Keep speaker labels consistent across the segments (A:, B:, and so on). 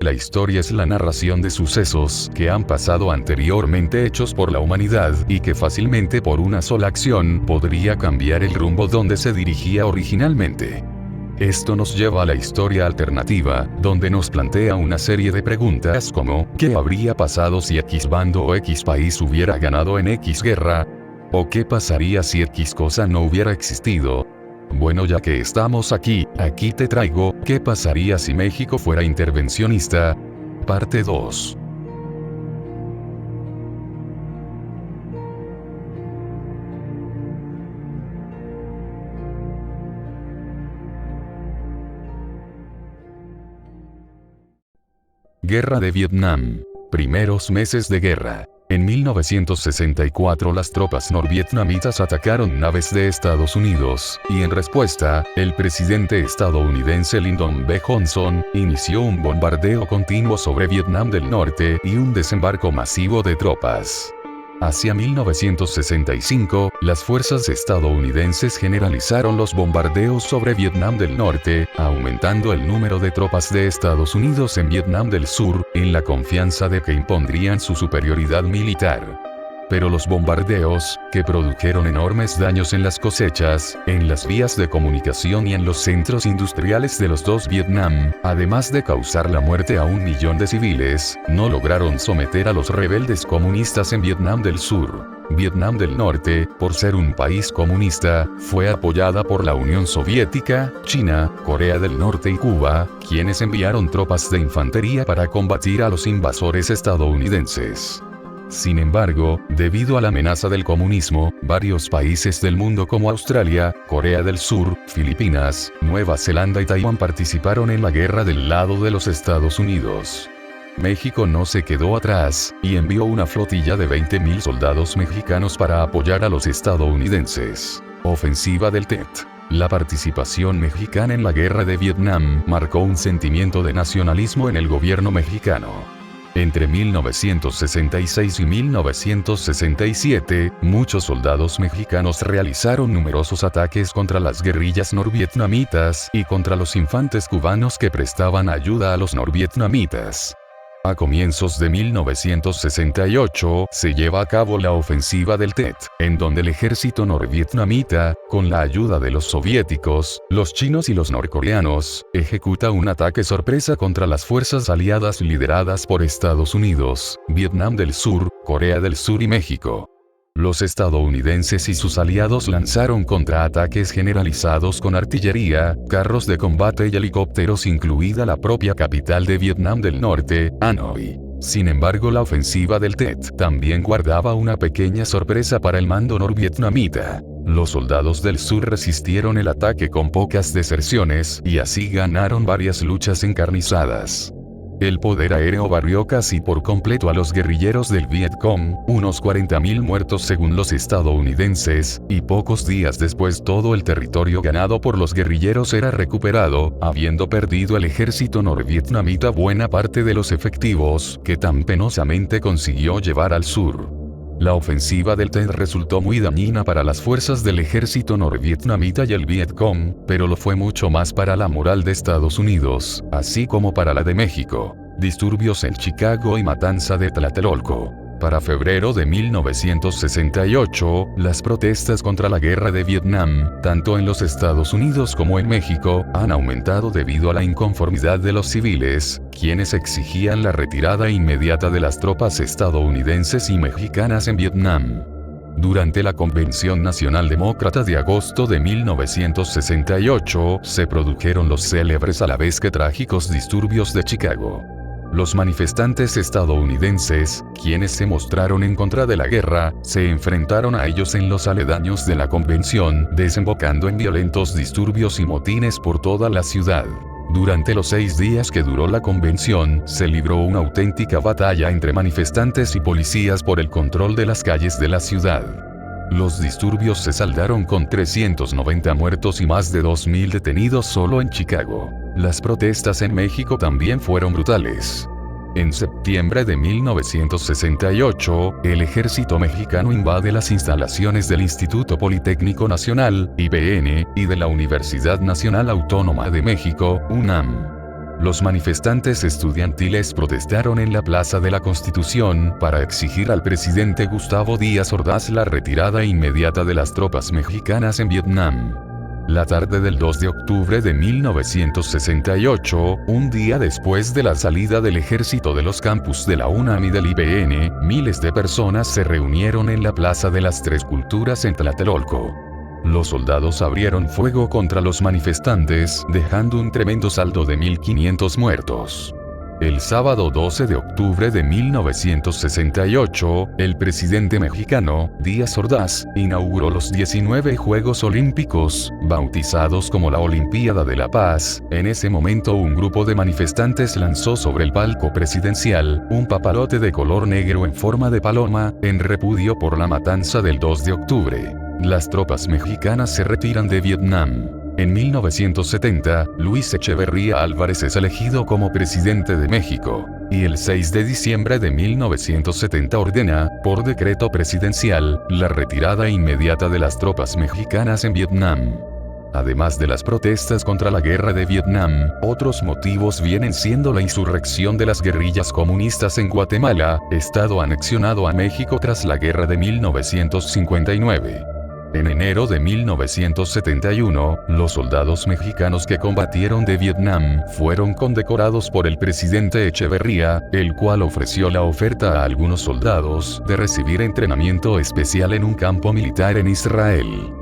A: La historia es la narración de sucesos que han pasado anteriormente hechos por la humanidad y que fácilmente por una sola acción podría cambiar el rumbo donde se dirigía originalmente. Esto nos lleva a la historia alternativa, donde nos plantea una serie de preguntas como, ¿qué habría pasado si X bando o X país hubiera ganado en X guerra? ¿O qué pasaría si X cosa no hubiera existido? Bueno, ya que estamos aquí te traigo, ¿qué pasaría si México fuera intervencionista? Parte 2. Guerra de Vietnam. Primeros meses de guerra. En 1964 las tropas norvietnamitas atacaron naves de Estados Unidos, y en respuesta, el presidente estadounidense Lyndon B. Johnson inició un bombardeo continuo sobre Vietnam del Norte y un desembarco masivo de tropas. Hacia 1965, las fuerzas estadounidenses generalizaron los bombardeos sobre Vietnam del Norte, aumentando el número de tropas de Estados Unidos en Vietnam del Sur, en la confianza de que impondrían su superioridad militar. Pero los bombardeos, que produjeron enormes daños en las cosechas, en las vías de comunicación y en los centros industriales de los dos Vietnam, además de causar la muerte a 1 millón de civiles, no lograron someter a los rebeldes comunistas en Vietnam del Sur. Vietnam del Norte, por ser un país comunista, fue apoyada por la Unión Soviética, China, Corea del Norte y Cuba, quienes enviaron tropas de infantería para combatir a los invasores estadounidenses. Sin embargo, debido a la amenaza del comunismo, varios países del mundo como Australia, Corea del Sur, Filipinas, Nueva Zelanda y Taiwán participaron en la guerra del lado de los Estados Unidos. México no se quedó atrás, y envió una flotilla de 20.000 soldados mexicanos para apoyar a los estadounidenses. Ofensiva del Tet. La participación mexicana en la guerra de Vietnam marcó un sentimiento de nacionalismo en el gobierno mexicano. Entre 1966 y 1967, muchos soldados mexicanos realizaron numerosos ataques contra las guerrillas norvietnamitas y contra los infantes cubanos que prestaban ayuda a los norvietnamitas. A comienzos de 1968, se lleva a cabo la ofensiva del Tet, en donde el ejército norvietnamita, con la ayuda de los soviéticos, los chinos y los norcoreanos, ejecuta un ataque sorpresa contra las fuerzas aliadas lideradas por Estados Unidos, Vietnam del Sur, Corea del Sur y México. Los estadounidenses y sus aliados lanzaron contraataques generalizados con artillería, carros de combate y helicópteros, incluida la propia capital de Vietnam del Norte, Hanoi. Sin embargo, la ofensiva del Tet también guardaba una pequeña sorpresa para el mando norvietnamita. Los soldados del sur resistieron el ataque con pocas deserciones y así ganaron varias luchas encarnizadas. El poder aéreo barrió casi por completo a los guerrilleros del Vietcong, unos 40.000 muertos según los estadounidenses, y pocos días después todo el territorio ganado por los guerrilleros era recuperado, habiendo perdido el ejército norvietnamita buena parte de los efectivos que tan penosamente consiguió llevar al sur. La ofensiva del Tet resultó muy dañina para las fuerzas del ejército norvietnamita y el Vietcong, pero lo fue mucho más para la moral de Estados Unidos, así como para la de México. Disturbios en Chicago y matanza de Tlatelolco. Para febrero de 1968, las protestas contra la guerra de Vietnam, tanto en los Estados Unidos como en México, han aumentado debido a la inconformidad de los civiles, quienes exigían la retirada inmediata de las tropas estadounidenses y mexicanas en Vietnam. Durante la Convención Nacional Demócrata de agosto de 1968, se produjeron los célebres a la vez que trágicos disturbios de Chicago. Los manifestantes estadounidenses, quienes se mostraron en contra de la guerra, se enfrentaron a ellos en los aledaños de la convención, desembocando en violentos disturbios y motines por toda la ciudad. Durante los 6 días que duró la convención, se libró una auténtica batalla entre manifestantes y policías por el control de las calles de la ciudad. Los disturbios se saldaron con 390 muertos y más de 2.000 detenidos solo en Chicago. Las protestas en México también fueron brutales. En septiembre de 1968, el ejército mexicano invade las instalaciones del Instituto Politécnico Nacional, IPN, y de la Universidad Nacional Autónoma de México, UNAM. Los manifestantes estudiantiles protestaron en la Plaza de la Constitución para exigir al presidente Gustavo Díaz Ordaz la retirada inmediata de las tropas mexicanas en Vietnam. La tarde del 2 de octubre de 1968, un día después de la salida del ejército de los campus de la UNAM y del IPN, miles de personas se reunieron en la Plaza de las Tres Culturas en Tlatelolco. Los soldados abrieron fuego contra los manifestantes, dejando un tremendo saldo de 1.500 muertos. El sábado 12 de octubre de 1968, el presidente mexicano, Díaz Ordaz, inauguró los 19 Juegos Olímpicos, bautizados como la Olimpiada de la Paz. En ese momento un grupo de manifestantes lanzó sobre el palco presidencial un papalote de color negro en forma de paloma, en repudio por la matanza del 2 de octubre. Las tropas mexicanas se retiran de Vietnam. En 1970, Luis Echeverría Álvarez es elegido como presidente de México, y el 6 de diciembre de 1970 ordena, por decreto presidencial, la retirada inmediata de las tropas mexicanas en Vietnam. Además de las protestas contra la guerra de Vietnam, otros motivos vienen siendo la insurrección de las guerrillas comunistas en Guatemala, estado anexionado a México tras la guerra de 1959. En enero de 1971, los soldados mexicanos que combatieron de Vietnam fueron condecorados por el presidente Echeverría, el cual ofreció la oferta a algunos soldados de recibir entrenamiento especial en un campo militar en Israel.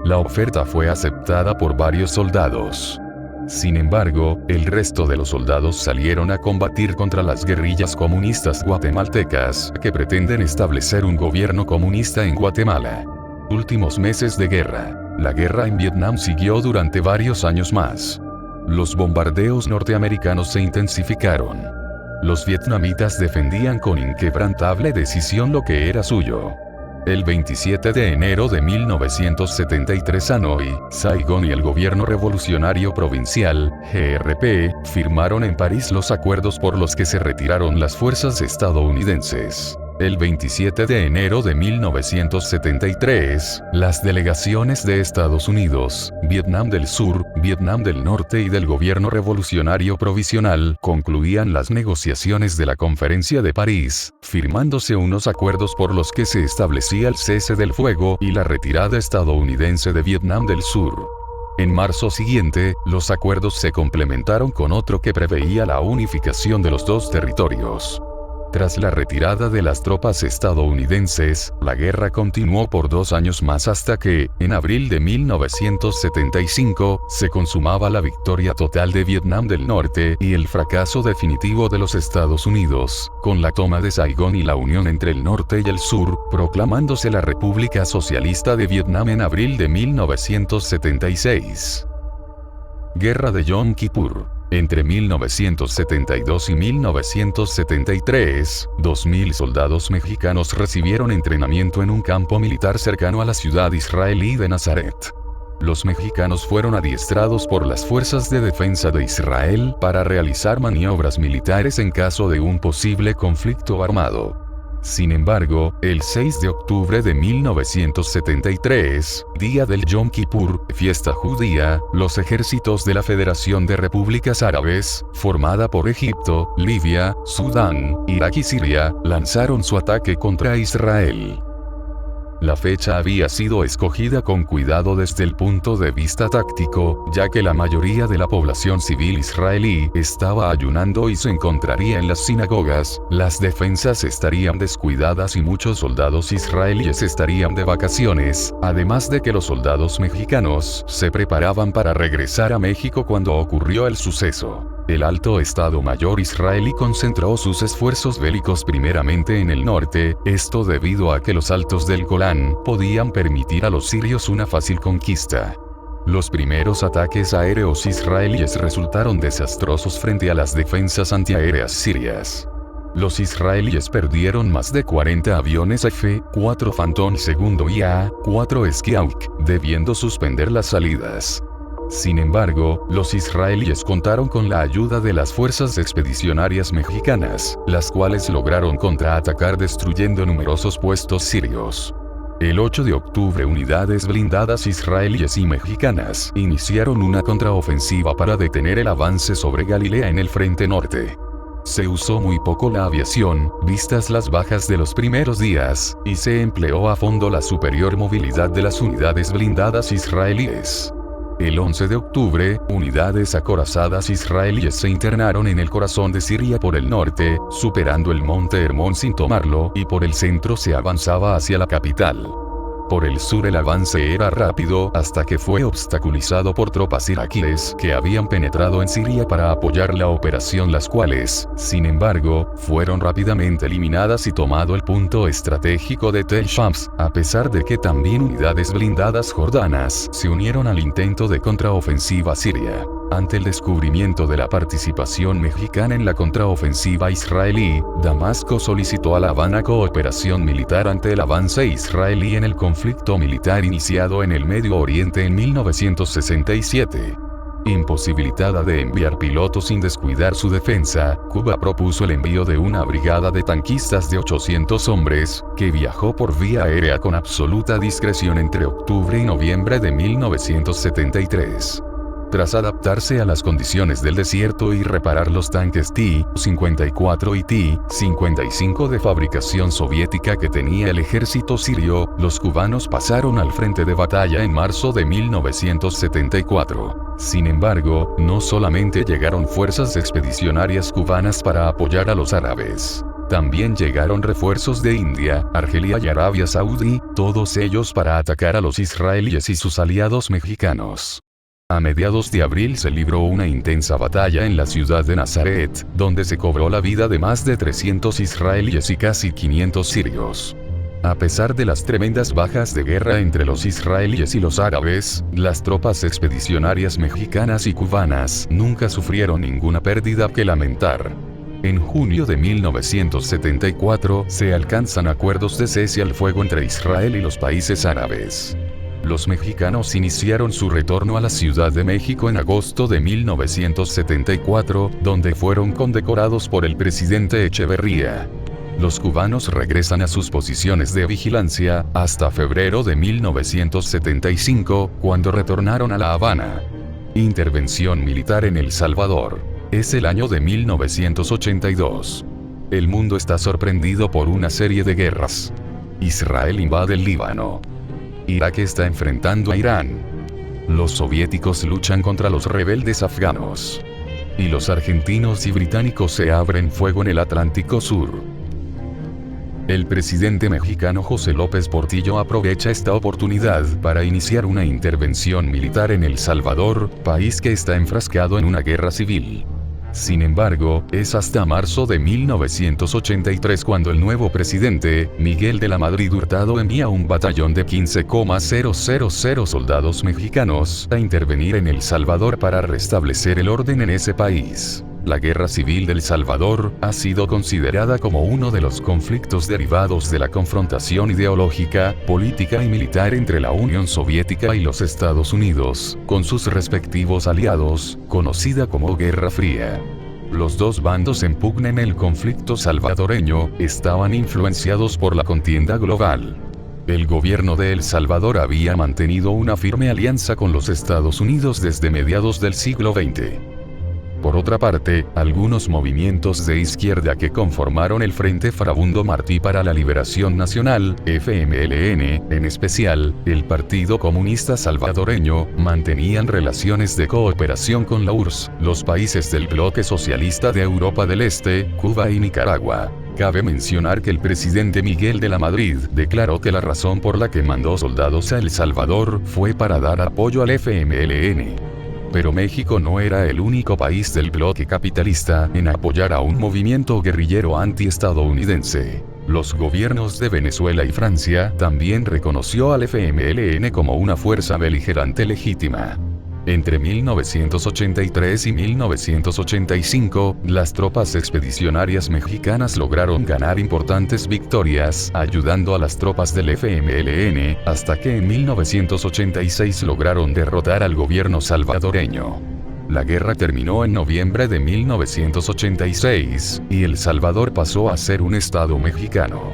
A: La oferta fue aceptada por varios soldados. Sin embargo, el resto de los soldados salieron a combatir contra las guerrillas comunistas guatemaltecas, que pretenden establecer un gobierno comunista en Guatemala. Últimos meses de guerra. La guerra en Vietnam siguió durante varios años más. Los bombardeos norteamericanos se intensificaron. Los vietnamitas defendían con inquebrantable decisión lo que era suyo. El 27 de enero de 1973 Hanoi, Saigón y el Gobierno Revolucionario Provincial, GRP, firmaron en París los acuerdos por los que se retiraron las fuerzas estadounidenses. El 27 de enero de 1973, las delegaciones de Estados Unidos, Vietnam del Sur, Vietnam del Norte y del Gobierno Revolucionario Provisional concluían las negociaciones de la Conferencia de París, firmándose unos acuerdos por los que se establecía el cese del fuego y la retirada estadounidense de Vietnam del Sur. En marzo siguiente, los acuerdos se complementaron con otro que preveía la unificación de los dos territorios. Tras la retirada de las tropas estadounidenses, la guerra continuó por 2 años más hasta que, en abril de 1975, se consumaba la victoria total de Vietnam del Norte y el fracaso definitivo de los Estados Unidos, con la toma de Saigón y la unión entre el norte y el sur, proclamándose la República Socialista de Vietnam en abril de 1976. Guerra de Yom Kippur. Entre 1972 y 1973, 2.000 soldados mexicanos recibieron entrenamiento en un campo militar cercano a la ciudad israelí de Nazaret. Los mexicanos fueron adiestrados por las Fuerzas de Defensa de Israel para realizar maniobras militares en caso de un posible conflicto armado. Sin embargo, el 6 de octubre de 1973, día del Yom Kippur, fiesta judía, los ejércitos de la Federación de Repúblicas Árabes, formada por Egipto, Libia, Sudán, Irak y Siria, lanzaron su ataque contra Israel. La fecha había sido escogida con cuidado desde el punto de vista táctico, ya que la mayoría de la población civil israelí estaba ayunando y se encontraría en las sinagogas, las defensas estarían descuidadas y muchos soldados israelíes estarían de vacaciones, además de que los soldados mexicanos se preparaban para regresar a México cuando ocurrió el suceso. El Alto Estado Mayor israelí concentró sus esfuerzos bélicos primeramente en el norte, esto debido a que los altos del Golán podían permitir a los sirios una fácil conquista. Los primeros ataques aéreos israelíes resultaron desastrosos frente a las defensas antiaéreas sirias. Los israelíes perdieron más de 40 aviones F-4 Phantom II y A-4 Skyhawk, debiendo suspender las salidas. Sin embargo, los israelíes contaron con la ayuda de las fuerzas expedicionarias mexicanas, las cuales lograron contraatacar destruyendo numerosos puestos sirios. El 8 de octubre unidades blindadas israelíes y mexicanas iniciaron una contraofensiva para detener el avance sobre Galilea en el frente norte. Se usó muy poco la aviación, vistas las bajas de los primeros días, y se empleó a fondo la superior movilidad de las unidades blindadas israelíes. El 11 de octubre, unidades acorazadas israelíes se internaron en el corazón de Siria por el norte, superando el monte Hermón sin tomarlo, y por el centro se avanzaba hacia la capital. Por el sur el avance era rápido, hasta que fue obstaculizado por tropas iraquíes que habían penetrado en Siria para apoyar la operación, las cuales, sin embargo, fueron rápidamente eliminadas y tomado el punto estratégico de Tel Shams, a pesar de que también unidades blindadas jordanas se unieron al intento de contraofensiva siria. Ante el descubrimiento de la participación mexicana en la contraofensiva israelí, Damasco solicitó a La Habana cooperación militar ante el avance israelí en el conflicto militar iniciado en el Medio Oriente en 1967. Imposibilitada de enviar pilotos sin descuidar su defensa, Cuba propuso el envío de una brigada de tanquistas de 800 hombres, que viajó por vía aérea con absoluta discreción entre octubre y noviembre de 1973. Tras adaptarse a las condiciones del desierto y reparar los tanques T-54 y T-55 de fabricación soviética que tenía el ejército sirio, los cubanos pasaron al frente de batalla en marzo de 1974. Sin embargo, no solamente llegaron fuerzas expedicionarias cubanas para apoyar a los árabes. También llegaron refuerzos de India, Argelia y Arabia Saudí, todos ellos para atacar a los israelíes y sus aliados mexicanos. A mediados de abril se libró una intensa batalla en la ciudad de Nazaret, donde se cobró la vida de más de 300 israelíes y casi 500 sirios. A pesar de las tremendas bajas de guerra entre los israelíes y los árabes, las tropas expedicionarias mexicanas y cubanas nunca sufrieron ninguna pérdida que lamentar. En junio de 1974 se alcanzan acuerdos de cese al fuego entre Israel y los países árabes. Los mexicanos iniciaron su retorno a la Ciudad de México en agosto de 1974, donde fueron condecorados por el presidente Echeverría. Los cubanos regresan a sus posiciones de vigilancia, hasta febrero de 1975, cuando retornaron a La Habana. Intervención militar en El Salvador. Es el año de 1982. El mundo está sorprendido por una serie de guerras. Israel invade el Líbano. Irak está enfrentando a Irán. Los soviéticos luchan contra los rebeldes afganos. Y los argentinos y británicos se abren fuego en el Atlántico Sur. El presidente mexicano José López Portillo aprovecha esta oportunidad para iniciar una intervención militar en El Salvador, país que está enfrascado en una guerra civil. Sin embargo, es hasta marzo de 1983 cuando el nuevo presidente, Miguel de la Madrid Hurtado, envía un batallón de 15,000 soldados mexicanos a intervenir en El Salvador para restablecer el orden en ese país. La Guerra Civil del Salvador ha sido considerada como uno de los conflictos derivados de la confrontación ideológica, política y militar entre la Unión Soviética y los Estados Unidos, con sus respectivos aliados, conocida como Guerra Fría. Los dos bandos en pugna en el conflicto salvadoreño estaban influenciados por la contienda global. El gobierno de El Salvador había mantenido una firme alianza con los Estados Unidos desde mediados del siglo XX. Por otra parte, algunos movimientos de izquierda que conformaron el Frente Farabundo Martí para la Liberación Nacional, FMLN, en especial, el Partido Comunista Salvadoreño, mantenían relaciones de cooperación con la URSS, los países del bloque socialista de Europa del Este, Cuba y Nicaragua. Cabe mencionar que el presidente Miguel de la Madrid declaró que la razón por la que mandó soldados a El Salvador fue para dar apoyo al FMLN. Pero México no era el único país del bloque capitalista en apoyar a un movimiento guerrillero antiestadounidense. Los gobiernos de Venezuela y Francia también reconoció al FMLN como una fuerza beligerante legítima. Entre 1983 y 1985, las tropas expedicionarias mexicanas lograron ganar importantes victorias, ayudando a las tropas del FMLN, hasta que en 1986 lograron derrotar al gobierno salvadoreño. La guerra terminó en noviembre de 1986, y El Salvador pasó a ser un estado mexicano.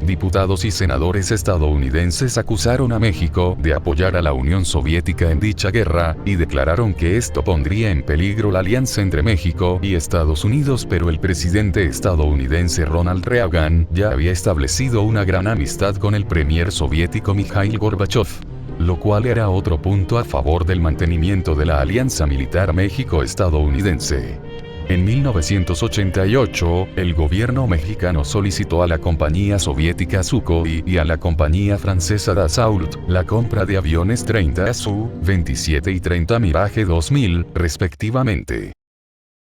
A: Diputados y senadores estadounidenses acusaron a México de apoyar a la Unión Soviética en dicha guerra, y declararon que esto pondría en peligro la alianza entre México y Estados Unidos, pero el presidente estadounidense Ronald Reagan ya había establecido una gran amistad con el premier soviético Mikhail Gorbachev, lo cual era otro punto a favor del mantenimiento de la alianza militar México-estadounidense. En 1988, el gobierno mexicano solicitó a la compañía soviética Sukhoi y a la compañía francesa Dassault la compra de aviones 30 Su-27 y 30 Mirage 2000, respectivamente.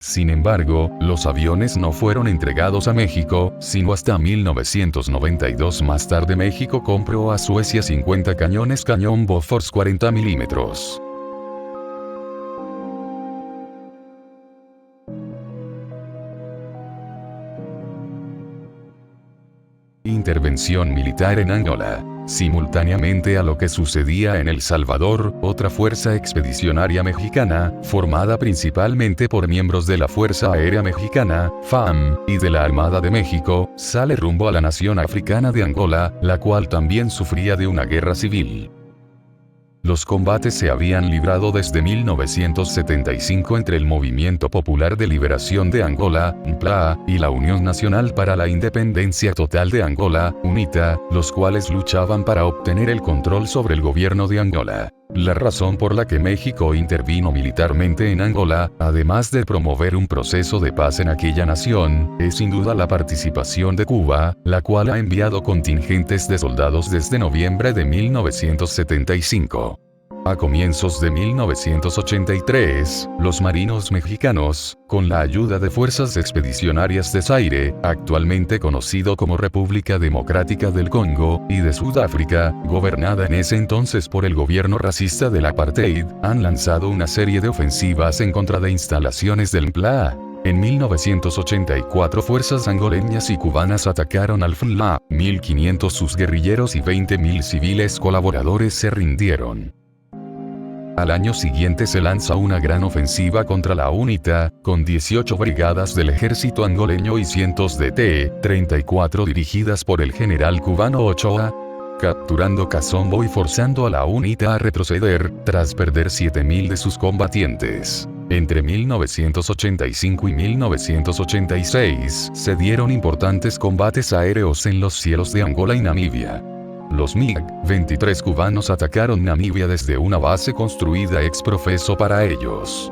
A: Sin embargo, los aviones no fueron entregados a México, sino hasta 1992. Más tarde México compró a Suecia 50 cañones cañón Bofors 40 mm. Intervención militar en Angola. Simultáneamente a lo que sucedía en El Salvador, otra fuerza expedicionaria mexicana, formada principalmente por miembros de la Fuerza Aérea Mexicana, FAM, y de la Armada de México, sale rumbo a la nación africana de Angola, la cual también sufría de una guerra civil. Los combates se habían librado desde 1975 entre el Movimiento Popular de Liberación de Angola, MPLA, y la Unión Nacional para la Independencia Total de Angola, UNITA, los cuales luchaban para obtener el control sobre el gobierno de Angola. La razón por la que México intervino militarmente en Angola, además de promover un proceso de paz en aquella nación, es sin duda la participación de Cuba, la cual ha enviado contingentes de soldados desde noviembre de 1975. A comienzos de 1983, los marinos mexicanos, con la ayuda de fuerzas expedicionarias de Zaire, actualmente conocido como República Democrática del Congo, y de Sudáfrica, gobernada en ese entonces por el gobierno racista del apartheid, han lanzado una serie de ofensivas en contra de instalaciones del MPLA. En 1984 fuerzas angoleñas y cubanas atacaron al FLA, 1.500 sus guerrilleros y 20.000 civiles colaboradores se rindieron. Al año siguiente se lanza una gran ofensiva contra la UNITA, con 18 brigadas del ejército angoleño y cientos de T-34 dirigidas por el general cubano Ochoa, capturando Cazombo y forzando a la UNITA a retroceder, tras perder 7.000 de sus combatientes. Entre 1985 y 1986, se dieron importantes combates aéreos en los cielos de Angola y Namibia. Los MiG-23 cubanos atacaron Namibia desde una base construida ex profeso para ellos.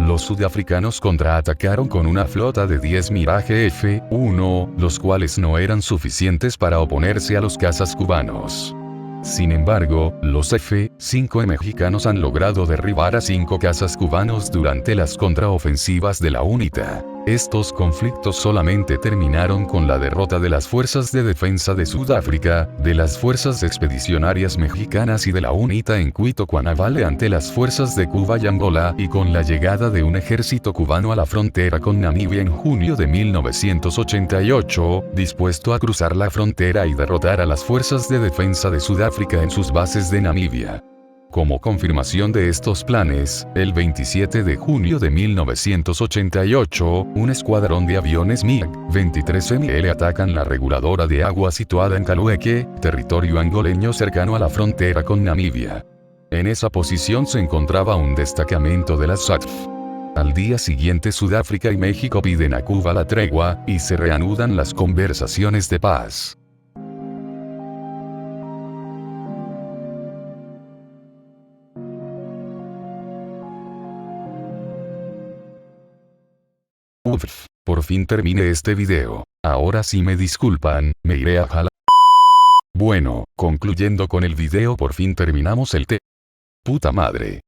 A: Los sudafricanos contraatacaron con una flota de 10 Mirage F-1, los cuales no eran suficientes para oponerse a los cazas cubanos. Sin embargo, los F-5 mexicanos han logrado derribar a 5 cazas cubanos durante las contraofensivas de la UNITA. Estos conflictos solamente terminaron con la derrota de las Fuerzas de Defensa de Sudáfrica, de las Fuerzas Expedicionarias Mexicanas y de la UNITA en Cuito-Cuanavale ante las fuerzas de Cuba y Angola, y con la llegada de un ejército cubano a la frontera con Namibia en junio de 1988, dispuesto a cruzar la frontera y derrotar a las Fuerzas de Defensa de Sudáfrica en sus bases de Namibia. Como confirmación de estos planes, el 27 de junio de 1988, un escuadrón de aviones MiG-23ML atacan la reguladora de agua situada en Calueque, territorio angoleño cercano a la frontera con Namibia. En esa posición se encontraba un destacamento de la SATF. Al día siguiente Sudáfrica y México piden a Cuba la tregua, y se reanudan las conversaciones de paz. Por fin terminé este video. Ahora sí me disculpan, me iré a jalar. Bueno, concluyendo con el video, por fin terminamos el puta madre.